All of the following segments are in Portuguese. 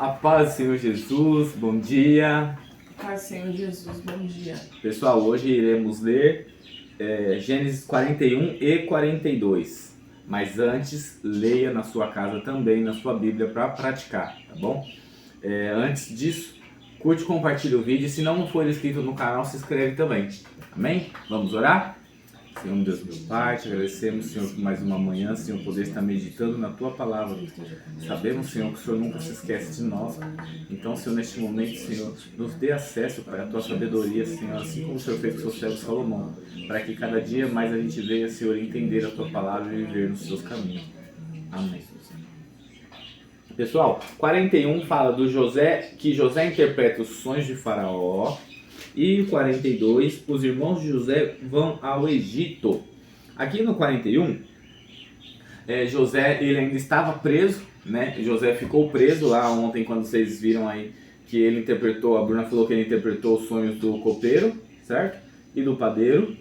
A paz do Senhor Jesus, bom dia. Paz do Senhor Jesus, bom dia. Pessoal, hoje iremos ler Gênesis 41 e 42. Mas antes, leia na sua casa também, na sua Bíblia, para praticar, tá bom? Antes disso, curte e compartilha o vídeo. Se não for inscrito no canal, se inscreve também. Amém? Vamos orar? Senhor Deus, meu Pai, te agradecemos, Senhor, por mais uma manhã, Senhor, poder estar meditando na Tua palavra. Sabemos, Senhor, que o Senhor nunca se esquece de nós. Então, Senhor, neste momento, Senhor, nos dê acesso, Pai, à Tua sabedoria, Senhor, assim como o Senhor fez com o seu servo Salomão, para que cada dia mais a gente venha, Senhor, entender a Tua palavra e viver nos seus caminhos. Amém. Pessoal, 41 fala do José, que José interpreta os sonhos de Faraó. E o 42, os irmãos de José vão ao Egito. Aqui no 41, José ele ainda estava preso, né? José ficou preso lá ontem, quando vocês viram aí que ele interpretou, a Bruna falou que ele interpretou os sonhos do copeiro, certo? E do padeiro.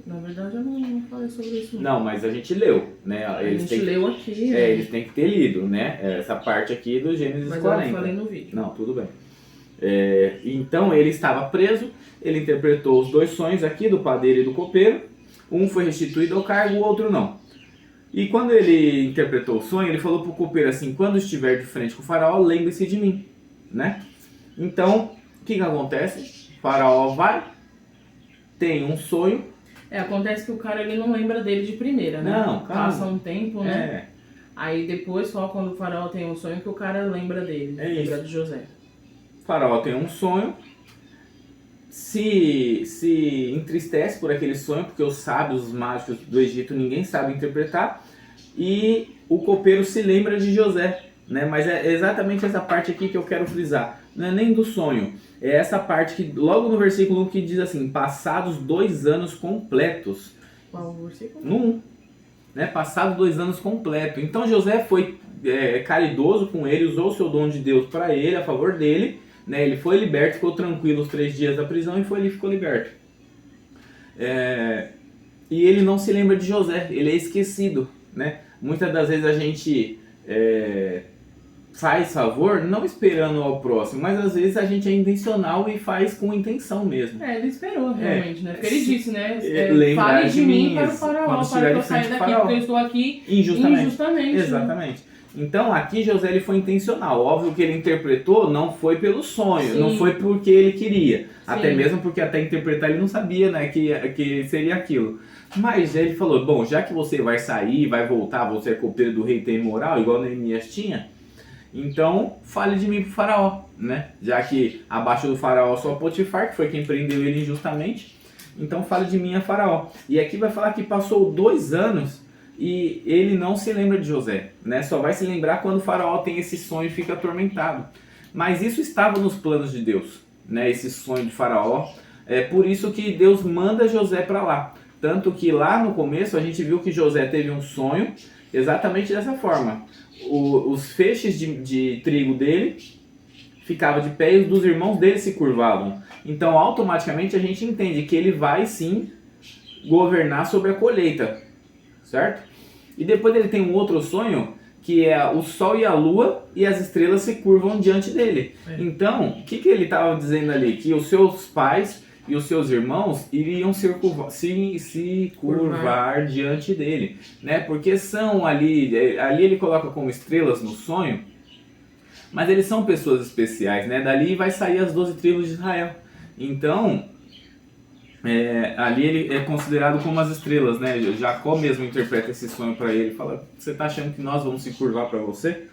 Na verdade eu não falei sobre isso. Não, mas a gente leu, né? Eles leu aqui. Eles têm que ter lido, né? Essa parte aqui do Gênesis 40. Mas eu não falei no vídeo. Não, tudo bem. Então ele estava preso, ele interpretou os dois sonhos aqui do padeiro e do copeiro. Um foi restituído ao cargo, o outro não. E quando ele interpretou o sonho, ele falou para o copeiro assim: quando estiver de frente com o faraó, lembre-se de mim, né? Então, o que acontece? O faraó vai, tem um sonho. Acontece que o cara ele não lembra dele de primeira, né? Não, calma. Passa um tempo, né? Aí depois, só quando o faraó tem um sonho, que o cara lembra dele, lembra de José. O faraó tem um sonho, se entristece por aquele sonho, porque os sábios, os mágicos do Egito, ninguém sabe interpretar, e o copeiro se lembra de José, né? Mas é exatamente essa parte aqui que eu quero frisar, não é nem do sonho, é essa parte que logo no versículo 1 que diz assim: passados 2 anos completos. Qual o versículo? No 1, né? Passados 2 anos completos. Então José foi caridoso com ele, usou o seu dom de Deus para ele, a favor dele, né? Ele foi liberto, ficou tranquilo os 3 dias da prisão e ficou liberto. E ele não se lembra de José, ele é esquecido, né? Muitas das vezes a gente faz favor não esperando ao próximo, mas às vezes a gente é intencional e faz com intenção mesmo. Ele esperou realmente, né? Porque ele disse, né? Fale de mim para o faraó, para que eu saia daqui, porque eu estou aqui injustamente. Exatamente. Então aqui José ele foi intencional. Óbvio que ele interpretou não foi pelo sonho, não foi porque ele queria. Sim. Até mesmo porque até interpretar ele não sabia, né, que seria aquilo. Mas ele falou: bom, já que você vai sair, vai voltar, você é copeiro do rei, tem moral, igual Neemias tinha, então fale de mim pro faraó, né? Já que abaixo do faraó só Potifar, que foi quem prendeu ele injustamente. Então fale de mim a faraó. E aqui vai falar que passou 2 anos e ele não se lembra de José, né? Só vai se lembrar quando o faraó tem esse sonho e fica atormentado. Mas isso estava nos planos de Deus, né? Esse sonho de faraó. É por isso que Deus manda José para lá. Tanto que lá no começo a gente viu que José teve um sonho exatamente dessa forma. Os feixes de trigo dele ficavam de pé e os dos irmãos dele se curvavam. Então automaticamente a gente entende que ele vai sim governar sobre a colheita, certo? E depois ele tem um outro sonho, que é o sol e a lua e as estrelas se curvam diante dele. Então, o que ele estava dizendo ali? Que os seus pais e os seus irmãos iriam se curvar diante dele, né? Porque são ali ele coloca como estrelas no sonho, mas eles são pessoas especiais, né? Dali vai sair as 12 tribos de Israel. Então, ali ele é considerado como as estrelas, né? Jacó mesmo interpreta esse sonho para ele, fala: você está achando que nós vamos se curvar para você?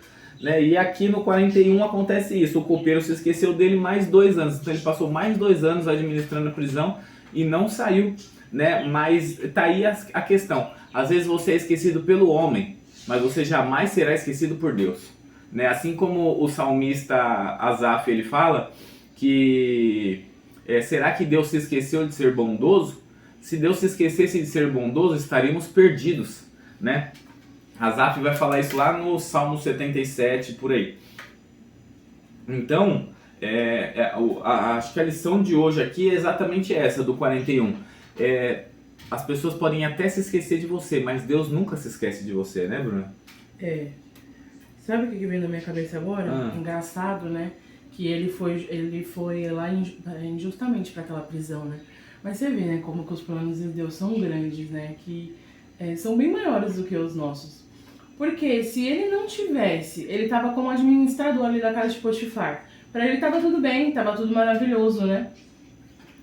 Né? E aqui no 41 acontece isso, o copeiro se esqueceu dele mais 2 anos, então ele passou mais 2 anos administrando a prisão e não saiu, né? Mas tá aí a questão, às vezes você é esquecido pelo homem, mas você jamais será esquecido por Deus, né? Assim como o salmista Asaf, ele fala que será que Deus se esqueceu de ser bondoso? Se Deus se esquecesse de ser bondoso, estaríamos perdidos, né? Asaf vai falar isso lá no Salmo 77, por aí. Então, acho que a lição de hoje aqui é exatamente essa, do 41. As pessoas podem até se esquecer de você, mas Deus nunca se esquece de você, né, Bruna? Sabe o que veio na minha cabeça agora? Engraçado, né? Que ele foi lá injustamente para aquela prisão, né? Mas você vê, né, como que os planos de Deus são grandes, né? Que são bem maiores do que os nossos. Porque se ele não tivesse, ele estava como administrador ali da casa de Potifar. Para ele estava tudo bem, estava tudo maravilhoso, né?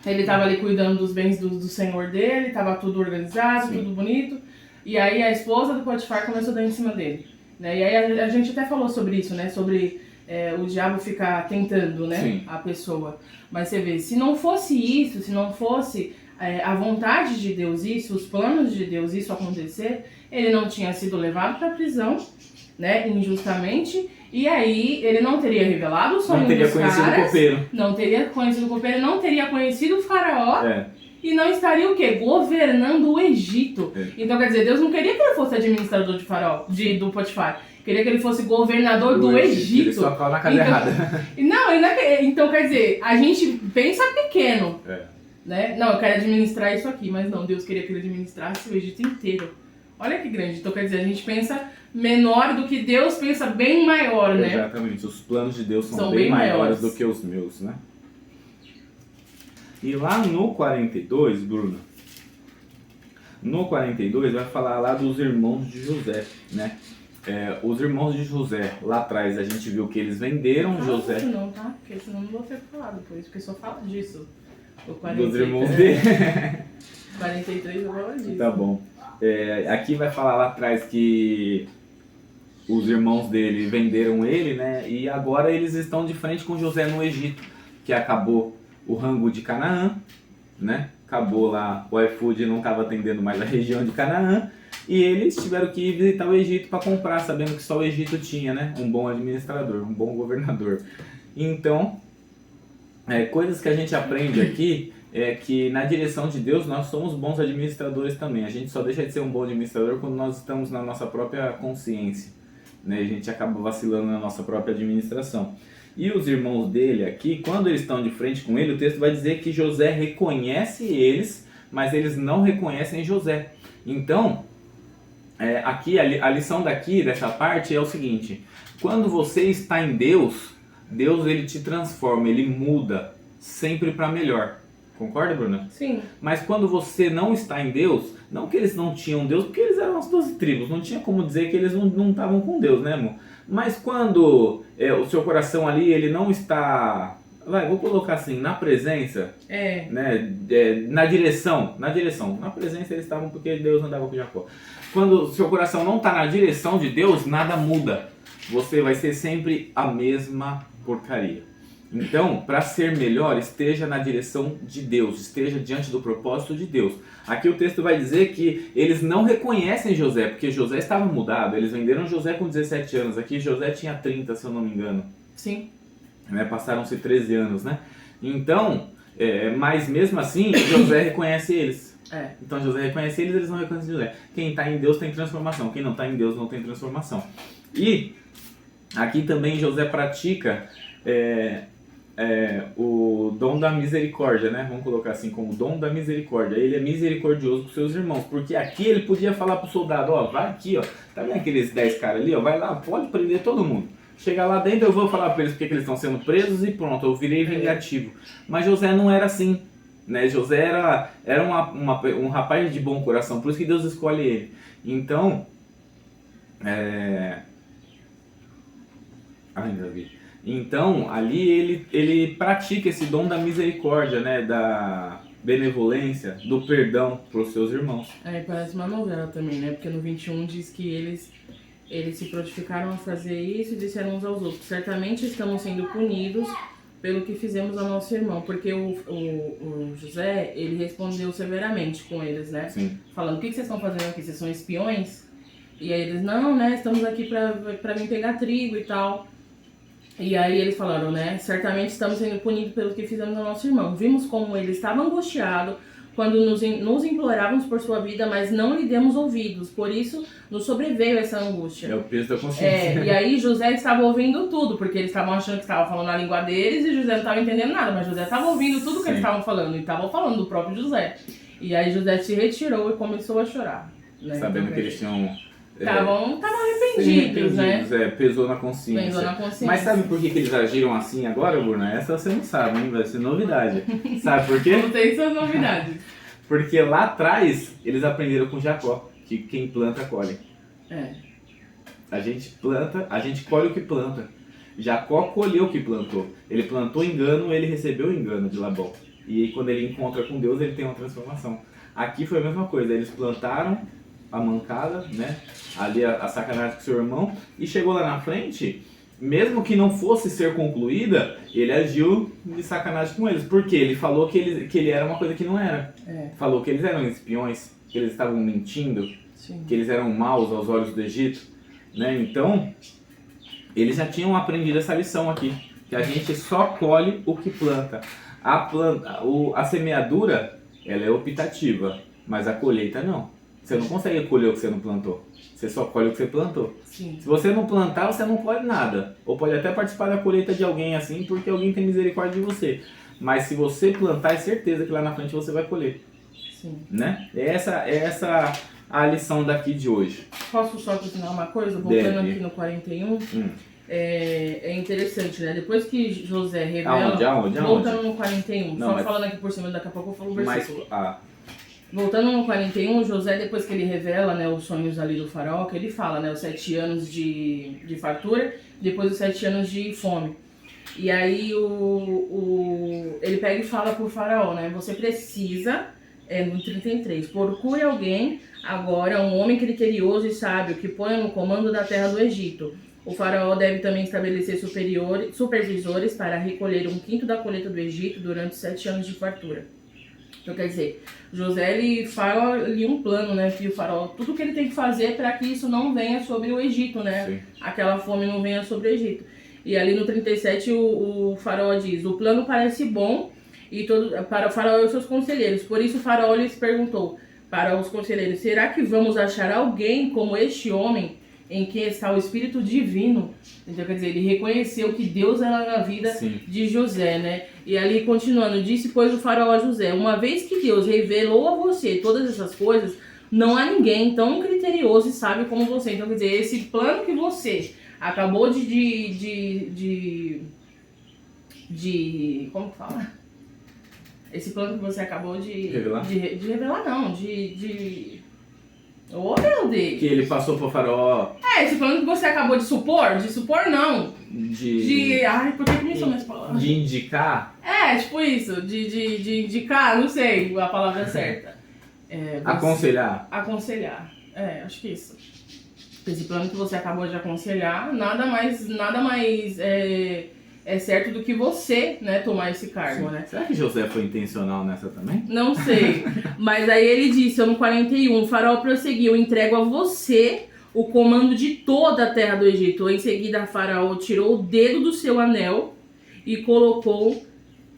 Ele estava ali cuidando dos bens do senhor dele, estava tudo organizado, tudo bonito. E aí a esposa do Potifar começou a dar em cima dele. Né? E aí a gente até falou sobre isso, né? Sobre o diabo ficar tentando, né? A pessoa. Mas você vê, se não fosse isso, se não fosse a vontade de Deus isso, os planos de Deus isso acontecer, ele não tinha sido levado para a prisão, né? Injustamente. E aí ele não teria revelado o sonho dos caras. Não teria conhecido o copeiro. Não teria conhecido o copeiro, não teria conhecido o faraó. E não estaria o quê? Governando o Egito. Então, quer dizer, Deus não queria que ele fosse administrador de faraó, do Potifar. Queria que ele fosse governador do Egito. Ele só fala na casa errada. Então, quer dizer, a gente pensa pequeno. Né? Não, eu quero administrar isso aqui. Mas não, Deus queria que ele administrasse o Egito inteiro. Olha que grande. Então, quer dizer, a gente pensa menor do que Deus pensa bem maior, né? Exatamente. Os planos de Deus são bem maiores do que os meus, né? E lá no 42, Bruno, no 42 vai falar lá dos irmãos de José, né? Os irmãos de José, lá atrás a gente viu que eles venderam José. Não, tá? Porque senão não vou ter que falar depois, porque só fala disso. Dos irmãos dele. 43 eu falo disso. Tá bom. Aqui vai falar lá atrás que os irmãos dele venderam ele, né? E agora eles estão de frente com José no Egito, que acabou o rango de Canaã, né? Acabou lá, o iFood não estava atendendo mais a região de Canaã. E eles tiveram que ir visitar o Egito para comprar, sabendo que só o Egito tinha, né? Um bom administrador, um bom governador. Então, coisas que a gente aprende aqui é que na direção de Deus nós somos bons administradores também. A gente só deixa de ser um bom administrador quando nós estamos na nossa própria consciência, né? A gente acaba vacilando na nossa própria administração. E os irmãos dele aqui, quando eles estão de frente com ele, o texto vai dizer que José reconhece eles, mas eles não reconhecem José. Então, aqui a lição dessa parte é o seguinte: quando você está em Deus, Deus ele te transforma, ele muda sempre para melhor. Concorda, Bruna? Sim. Mas quando você não está em Deus, não que eles não tinham Deus, porque eles eram as 12 tribos, não tinha como dizer que eles não estavam com Deus, né, amor? Mas quando o seu coração ali, ele não está, vou colocar assim, na presença, né, na direção, na presença eles estavam porque Deus andava com Jacó. Quando o seu coração não está na direção de Deus, nada muda, você vai ser sempre a mesma porcaria. Então, para ser melhor, esteja na direção de Deus, esteja diante do propósito de Deus. Aqui o texto vai dizer que eles não reconhecem José, porque José estava mudado. Eles venderam José com 17 anos, aqui José tinha 30, se eu não me engano. Sim. Passaram-se 13 anos, né? Então, mas mesmo assim, José reconhece eles. Então José reconhece eles não reconhecem José. Quem está em Deus tem transformação, quem não está em Deus não tem transformação. E aqui também José pratica o dom da misericórdia, né? Vamos colocar assim, como dom da misericórdia. Ele é misericordioso com seus irmãos, porque aqui ele podia falar pro soldado: vai aqui, tá vendo aqueles 10 caras ali, vai lá, pode prender todo mundo. Chegar lá dentro, eu vou falar para eles porque eles estão sendo presos e pronto, eu virei vingativo. Mas José não era assim, né? José era um rapaz de bom coração, por isso que Deus escolhe ele. Então, ainda vi. Então, ali ele pratica esse dom da misericórdia, né? Da benevolência, do perdão para os seus irmãos. Parece uma novela também, né? Porque no 21 diz que eles se prontificaram a fazer isso e disseram uns aos outros: certamente estamos sendo punidos pelo que fizemos ao nosso irmão. Porque o José, ele respondeu severamente com eles, né? Sim. Falando: o que vocês estão fazendo aqui? Vocês são espiões? E aí eles: não, né? Estamos aqui para vir pegar trigo e tal. E aí eles falaram, né? Certamente estamos sendo punidos pelo que fizemos ao nosso irmão. Vimos como ele estava angustiado quando nos implorávamos por sua vida, mas não lhe demos ouvidos. Por isso nos sobreveio essa angústia. É o peso da consciência. E aí José estava ouvindo tudo, porque eles estavam achando que estavam falando a língua deles e José não estava entendendo nada. Mas José estava ouvindo tudo que eles estavam falando, e estavam falando do próprio José. E aí José se retirou e começou a chorar. Né? Sabendo que eles tinham Estavam arrependidos, né? Pesou na consciência. Pesou na consciência. Mas sabe por que eles agiram assim agora, Bruna? Essa você não sabe, hein? Vai ser novidade. Sabe por quê? Não tem suas novidades. Porque lá atrás eles aprenderam com Jacó, que quem planta, colhe. A gente planta, a gente colhe o que planta. Jacó colheu o que plantou. Ele plantou engano, ele recebeu o engano de Labão. E aí quando ele encontra com Deus, ele tem uma transformação. Aqui foi a mesma coisa, eles plantaram a mancada, né? Ali a sacanagem com seu irmão, e chegou lá na frente, mesmo que não fosse ser concluída, ele agiu de sacanagem com eles. Porque ele falou que ele era uma coisa que não era. Falou que eles eram espiões, que eles estavam mentindo, que eles eram maus aos olhos do Egito, né? Então, eles já tinham aprendido essa lição aqui, que a gente só colhe o que planta. A semeadura, ela é optativa, mas a colheita não. Você não consegue colher o que você não plantou. Você só colhe o que você plantou. Sim. Se você não plantar, você não colhe nada. Ou pode até participar da colheita de alguém assim, porque alguém tem misericórdia de você. Mas se você plantar, é certeza que lá na frente você vai colher. Sim. Né? É essa a lição daqui de hoje. Posso só terminar uma coisa? Voltando aqui no 41. É interessante, né? Depois que José revela... Aonde? Voltando no 41. Não, só falando aqui por cima, daqui a pouco eu falo o versículo. Voltando no 41, José, depois que ele revela, né, os sonhos ali do faraó, que ele fala, né, os 7 anos de fartura, depois os 7 anos de fome. E aí ele pega e fala pro faraó, né, você precisa, no 33, procure alguém agora, um homem criterioso e sábio, que ponha no comando da terra do Egito. O faraó deve também estabelecer supervisores para recolher 1/5 da colheita do Egito durante os 7 anos de fartura. Então, quer dizer, José, ele fala ali um plano, né, que o faraó, tudo que ele tem que fazer para que isso não venha sobre o Egito, né, Sim. Aquela fome não venha sobre o Egito. E ali no 37 o faraó diz, o plano parece bom para o faraó e os seus conselheiros, por isso o faraó lhes perguntou para os conselheiros, será que vamos achar alguém como este homem em quem está o Espírito Divino? Então, quer dizer, ele reconheceu que Deus era na vida de José, né? E ali, continuando, disse, pois, o faraó a José, uma vez que Deus revelou a você todas essas coisas, não há ninguém tão criterioso e sábio como você. Então, quer dizer, esse plano que você acabou de como que fala? Esse plano que você acabou de revelar? De revelar, não, oh, meu Deus! Que ele passou pro faraó. Esse plano que você acabou de supor não. Ai, por que me são essa palavra? De indicar? Tipo isso, de indicar, não sei a palavra certa. Aconselhar. Aconselhar, acho que isso. Esse plano que você acabou de aconselhar, nada mais é certo do que você, né, tomar esse cargo, né? Será que José foi intencional nessa também? Não sei, mas aí ele disse, no 41, o faraó prosseguiu, entrego a você o comando de toda a terra do Egito. Em seguida, faraó tirou o dedo do seu anel e colocou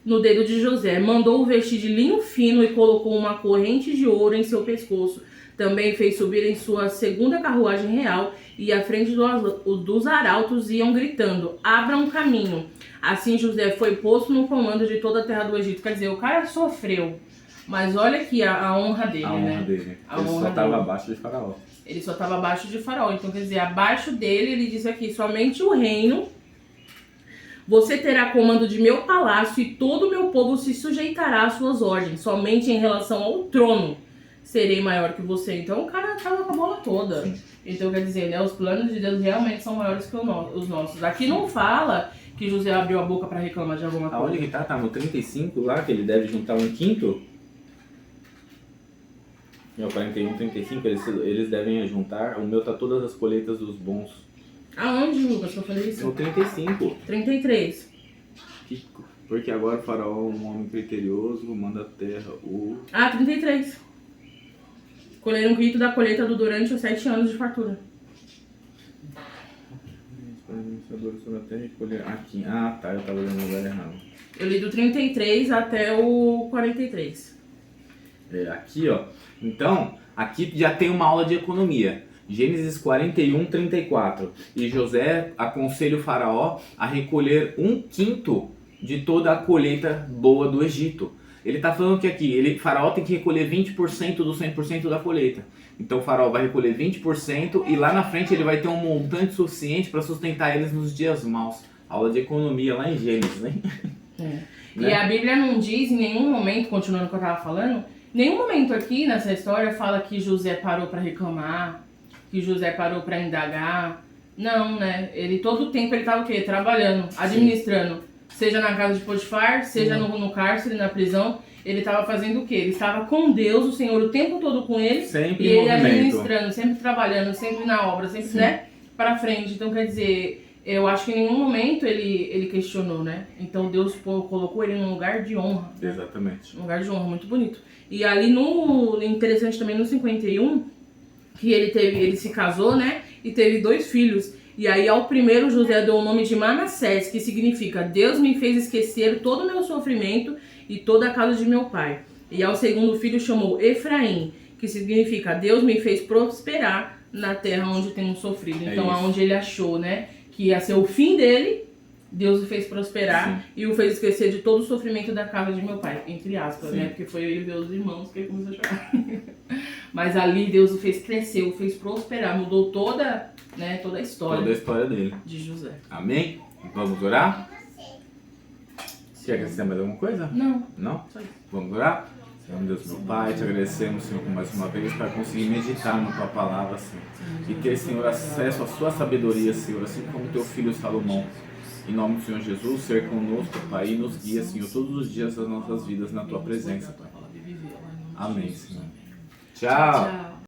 no dedo de José. Mandou-o vestir de linho fino e colocou uma corrente de ouro em seu pescoço. Também fez subir em sua segunda carruagem real e à frente dos arautos iam gritando, abram caminho. Assim José foi posto no comando de toda a terra do Egito. Quer dizer, o cara sofreu, mas olha aqui a honra dele, a né? honra dele. A Ele honra só estava dele. abaixo de faraó. Ele só estava abaixo de faraó. Então, quer dizer, abaixo dele, ele diz aqui, somente o reino, você terá comando de meu palácio e todo o meu povo se sujeitará às suas ordens. Somente em relação ao trono serei maior que você. Então, o cara tava com a bola toda. Sim. Então, quer dizer, né, os planos de Deus realmente são maiores que os nossos. Aqui não fala que José abriu a boca para reclamar de alguma coisa. Aonde que tá? Tá no 35 lá, que ele deve juntar 1/5? É o 41, 35, eles devem juntar. O meu tá todas as colheitas dos bons. Aonde, Lucas, que eu falei isso? No 35. 33. Porque agora o faraó, um homem criterioso, manda a terra, 33. Colheram um grito da colheita durante os 7 anos de fartura. Aqui. Tá, eu tava lendo o lugar errado. Eu li do 33 até o 43. Aqui, ó. Então, aqui já tem uma aula de economia. Gênesis 41, 34. E José aconselha o faraó a recolher 1/5 de toda a colheita boa do Egito. Ele está falando que aqui, Faraó tem que recolher 20% do 100% da colheita. Então o Faraó vai recolher 20% e lá na frente ele vai ter um montante suficiente para sustentar eles nos dias maus. Aula de economia lá em Gênesis, né? Né? E a Bíblia não diz em nenhum momento, continuando o que eu estava falando, nenhum momento aqui nessa história fala que José parou para reclamar, que José parou para indagar. Não, né? Ele todo o tempo ele estava o quê? Trabalhando, administrando. Sim. Seja na casa de Potifar, seja no cárcere, na prisão. Ele estava fazendo o quê? Ele estava com Deus, o Senhor, o tempo todo com ele. Sempre e ele movimento. Administrando, sempre trabalhando, sempre na obra, sempre, né? Para frente. Então, quer dizer, eu acho que em nenhum momento ele questionou, né? Então, Deus colocou ele num lugar de honra. Exatamente. Um lugar de honra, muito bonito. E ali interessante também no 51, que ele se casou, né? E teve 2 filhos. E aí ao primeiro José deu o nome de Manassés, que significa Deus me fez esquecer todo o meu sofrimento e toda a casa de meu pai. E ao segundo filho chamou Efraim, que significa Deus me fez prosperar na terra onde tenho sofrido. Então aonde ele achou, né, que ia ser o fim dele, Deus o fez prosperar. Sim. E o fez esquecer de todo o sofrimento da casa de meu pai, entre aspas, né? Porque foi ele ver os irmãos que ele começou a chorar. Mas ali Deus o fez crescer, o fez prosperar, mudou toda a história. Toda a história dele. De José. Amém? Vamos orar? Quer acrescentar mais alguma coisa? Não. Não? Vamos orar? Senhor Deus, meu Pai, te agradecemos, Senhor, por mais uma vez, para conseguir meditar na Tua Palavra, Senhor. E ter, Senhor, acesso à Sua sabedoria, Senhor, assim como Teu Filho Salomão. Em nome do Senhor Jesus, ser conosco, Pai, e nos guia, Senhor, todos os dias das nossas vidas na Tua presença, Pai. Amém, Senhor. Tchau.